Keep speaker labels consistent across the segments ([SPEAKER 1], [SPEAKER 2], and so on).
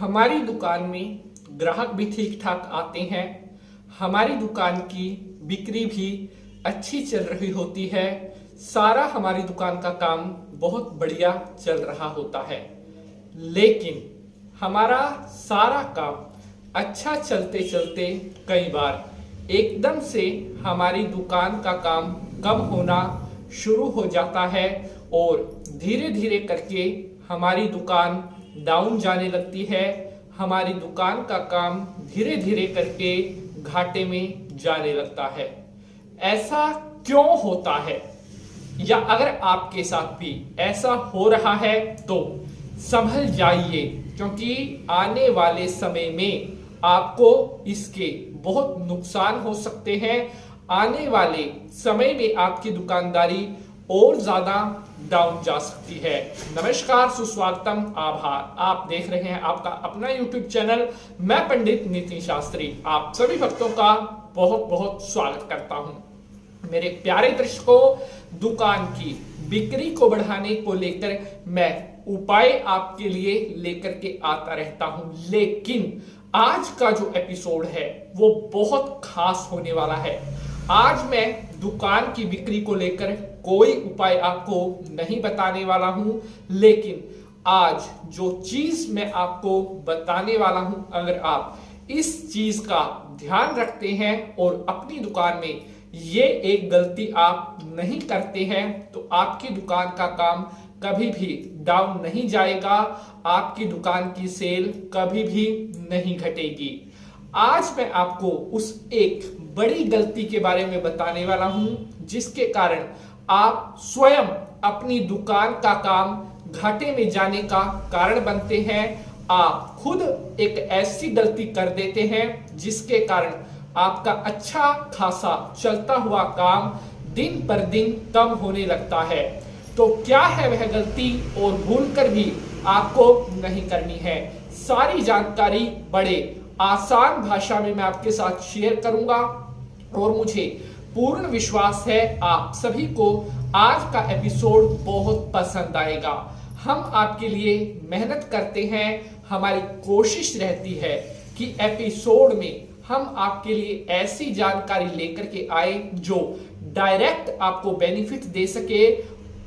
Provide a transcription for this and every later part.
[SPEAKER 1] हमारी दुकान में ग्राहक भी ठीक ठाक आते हैं। हमारी दुकान की बिक्री भी अच्छी चल रही होती है। सारा हमारी दुकान का काम बहुत बढ़िया चल रहा होता है। लेकिन हमारा सारा काम अच्छा चलते चलते कई बार एकदम से हमारी दुकान का काम कम होना शुरू हो जाता है और धीरे धीरे करके हमारी दुकान डाउन जाने लगती है। हमारी दुकान का काम धीरे धीरे करके घाटे में जाने लगता है। ऐसा क्यों होता है? या अगर आपके साथ भी ऐसा हो रहा है तो संभल जाइए, क्योंकि आने वाले समय में आपको इसके बहुत नुकसान हो सकते हैं। आने वाले समय में आपकी दुकानदारी और ज्यादा डाउन जा सकती है। नमस्कार, सुस्वागतम, आभार। आप देख रहे हैं आपका अपना YouTube चैनल। मैं पंडित नितिन शास्त्री आप सभी भक्तों का बहुत बहुत स्वागत करता हूं। मेरे प्यारे दर्शकों, दुकान की बिक्री को बढ़ाने को लेकर मैं उपाय आपके लिए लेकर के आता रहता हूं। लेकिन आज का जो एपिसोड है वो बहुत खास होने वाला है। आज मैं दुकान की बिक्री को लेकर कोई उपाय आपको नहीं बताने वाला हूं, लेकिन आज जो चीज मैं आपको बताने वाला हूं, अगर आप इस चीज का ध्यान रखते हैं और अपनी दुकान में ये एक गलती आप नहीं करते हैं तो आपकी दुकान का काम कभी भी डाउन नहीं जाएगा। आपकी दुकान की सेल कभी भी नहीं घटेगी। आज मैं आपको उस एक बड़ी गलती के बारे में बताने वाला हूं जिसके कारण आप स्वयं अपनी दुकान का काम घाटे में जाने का कारण बनते हैं। आप खुद एक ऐसी गलती कर देते हैं जिसके कारण आपका अच्छा खासा चलता हुआ काम दिन पर दिन कम होने लगता है। तो क्या है वह गलती और भूल कर भी आपको नहीं करनी है। सारी जानकारी बड़े आसान भाषा में मैं आपके साथ शेयर करूंगा और मुझे पूर्ण विश्वास है आप सभी को आज का एपिसोड बहुत पसंद आएगा। हम आपके लिए मेहनत करते हैं, हमारी कोशिश रहती है कि एपिसोड में हम आपके लिए ऐसी जानकारी लेकर के आए जो डायरेक्ट आपको बेनिफिट दे सके।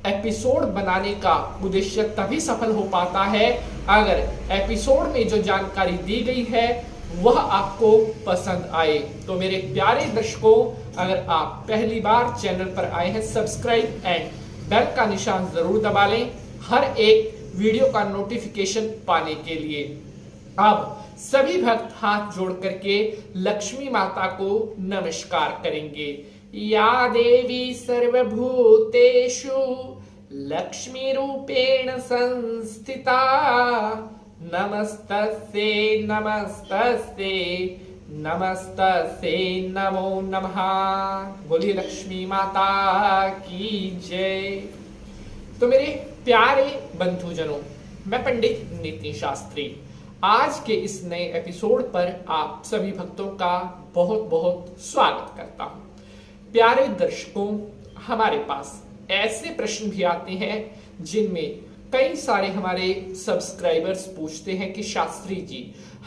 [SPEAKER 1] एपिसोड बनाने का उद्देश्य तभी सफल हो पाता है अगर एपिसोड में जो जानकारी दी गई है वह आपको पसंद आए। तो मेरे प्यारे दर्शकों, अगर आप पहली बार चैनल पर आए हैं, सब्सक्राइब एंड बेल का निशान जरूर दबा लें हर एक वीडियो का नोटिफिकेशन पाने के लिए। अब सभी भक्त हाथ जोड़ करके लक्ष्मी माता को नमस्कार करेंगे। या देवी सर्वभूतेषु लक्ष्मी रूपेण संस्थिता नमस्तस्यै नमस्तस्यै नमस्तस्यै नमो नमः। बोलिए लक्ष्मी माता की जय। तो मेरे प्यारे बंधुजनों, मैं पंडित नितिन शास्त्री आज के इस नए एपिसोड पर आप सभी भक्तों का बहुत बहुत स्वागत करता हूं। प्यारे दर्शकों, हमारे पास ऐसे प्रश्न भी आते हैं जिनमें कई सारे हमारे सब्सक्राइबर्स पूछते हैं कि शास्त्री जी,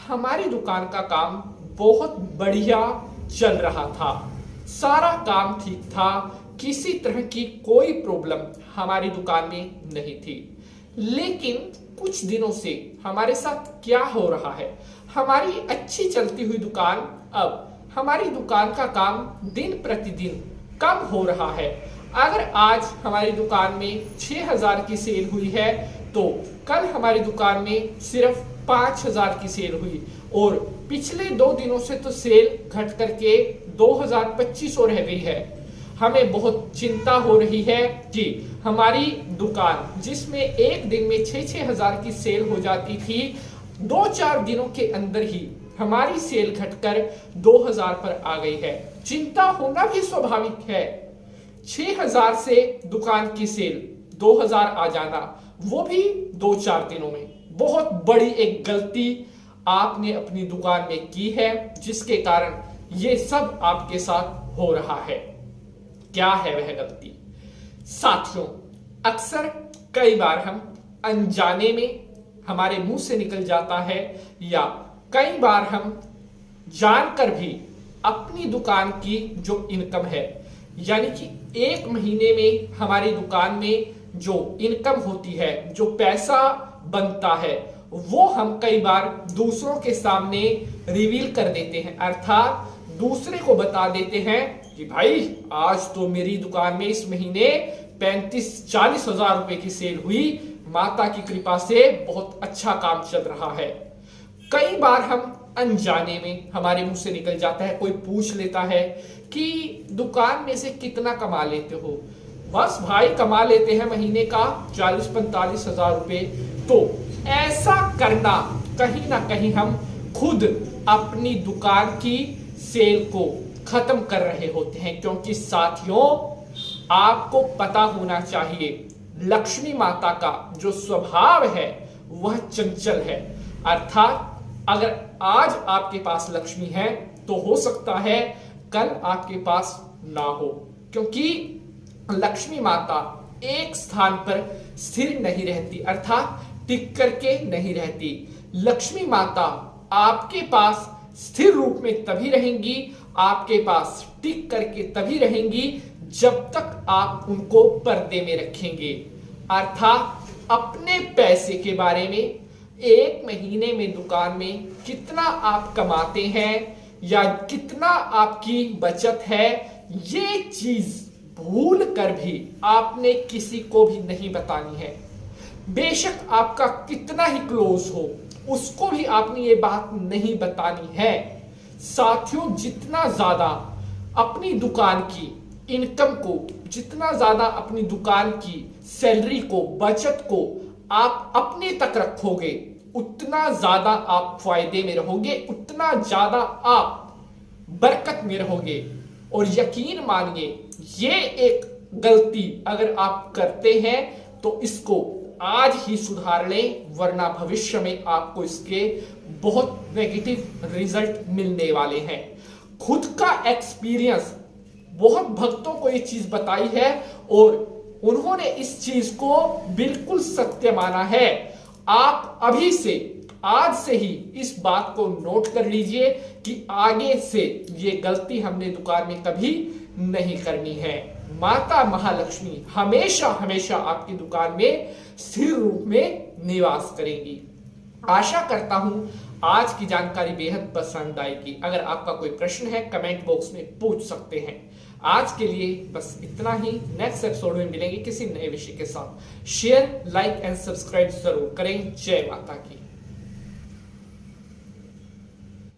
[SPEAKER 1] हमारी दुकान का काम बहुत बढ़िया चल रहा था, सारा काम ठीक था, किसी तरह की कोई प्रॉब्लम हमारी दुकान में नहीं थी, लेकिन कुछ दिनों से हमारे साथ क्या हो रहा है, हमारी अच्छी चलती हुई दुकान अब हमारी दुकान का काम दिन प्रतिदिन कम हो रहा है। अगर आज हमारी दुकान में 6000 की सेल हुई है तो कल हमारी दुकान में सिर्फ 5000 की सेल हुई और पिछले 2 दिनों से तो सेल घट करके 2200 रह गई है। हमें बहुत चिंता हो रही है कि हमारी दुकान जिसमें एक दिन में 6-6 हजार की सेल हो जाती थी, 2-4 दिनों के अंदर ही हमारी सेल घटकर 2000 पर आ गई है। चिंता होना भी स्वाभाविक है। 6000 से दुकान की सेल 2000 आ जाना, वो भी 2-4 दिनों में, बहुत बड़ी एक गलती आपने अपनी दुकान में की है जिसके कारण ये सब आपके साथ हो रहा है। क्या है वह गलती? साथियों, अक्सर कई बार हम अनजाने में हमारे मुंह से निकल जाता है, या कई बार हम जानकर भी अपनी दुकान की जो इनकम है, यानी कि एक महीने में हमारी दुकान में जो इनकम होती है, जो पैसा बनता है, वो हम कई बार दूसरों के सामने रिवील कर देते हैं, अर्थात दूसरे को बता देते हैं कि भाई आज तो मेरी दुकान में इस महीने 35-40 हजार रुपए की सेल हुई, माता की कृपा से बहुत अच्छा काम चल रहा है। कई बार हम अनजाने में हमारे मुंह से निकल जाता है, कोई पूछ लेता है कि दुकान में से कितना कमा लेते हो? बस भाई कमा लेते हैं महीने का 40-45 हजार रुपए। तो ऐसा करना कहीं ना कहीं हम खुद अपनी दुकान की सेल को खत्म कर रहे होते हैं, क्योंकि साथियों आपको पता होना चाहिए लक्ष्मी माता का जो स्वभाव है वह चंचल है। अर्थात अगर आज आपके पास लक्ष्मी है तो हो सकता है कल आपके पास ना हो, क्योंकि लक्ष्मी माता एक स्थान पर स्थिर नहीं रहती, अर्थात टिक करके नहीं रहती। लक्ष्मी माता आपके पास स्थिर रूप में तभी रहेंगी, आपके पास टिक करके तभी रहेंगी जब तक आप उनको पर्दे में रखेंगे। अर्थात अपने पैसे के बारे में, एक महीने में दुकान में कितना आप कमाते हैं या कितना आपकी बचत है, ये चीज भूल कर भी आपने किसी को भी नहीं बतानी है। बेशक आपका कितना ही क्लोज हो, उसको भी आपने ये बात नहीं बतानी है। साथियों जितना ज्यादा अपनी दुकान की इनकम को, जितना ज्यादा अपनी दुकान की सैलरी को, बचत को आप अपने तक रखोगे, उतना ज्यादा आप फायदे में रहोगे, उतना ज्यादा आप बरकत में रहोगे। और यकीन मानिए ये एक गलती अगर आप करते हैं तो इसको आज ही सुधार लें, वरना भविष्य में आपको इसके बहुत नेगेटिव रिजल्ट मिलने वाले हैं। खुद का एक्सपीरियंस, बहुत भक्तों को ये चीज बताई है और उन्होंने इस चीज को बिल्कुल सत्य माना है। आप अभी से, आज से ही इस बात को नोट कर लीजिए कि आगे से ये गलती हमने दुकान में कभी नहीं करनी है। माता महालक्ष्मी हमेशा हमेशा आपकी दुकान में स्थिर रूप में निवास करेंगी। आशा करता हूं आज की जानकारी बेहद पसंद आएगी। अगर आपका कोई प्रश्न है कमेंट बॉक्स में पूछ सकते हैं। आज के लिए बस इतना ही। नेक्स्ट एपिसोड में मिलेंगे किसी नए विषय के साथ। शेयर, लाइक एंड सब्सक्राइब जरूर करें। जय माता की।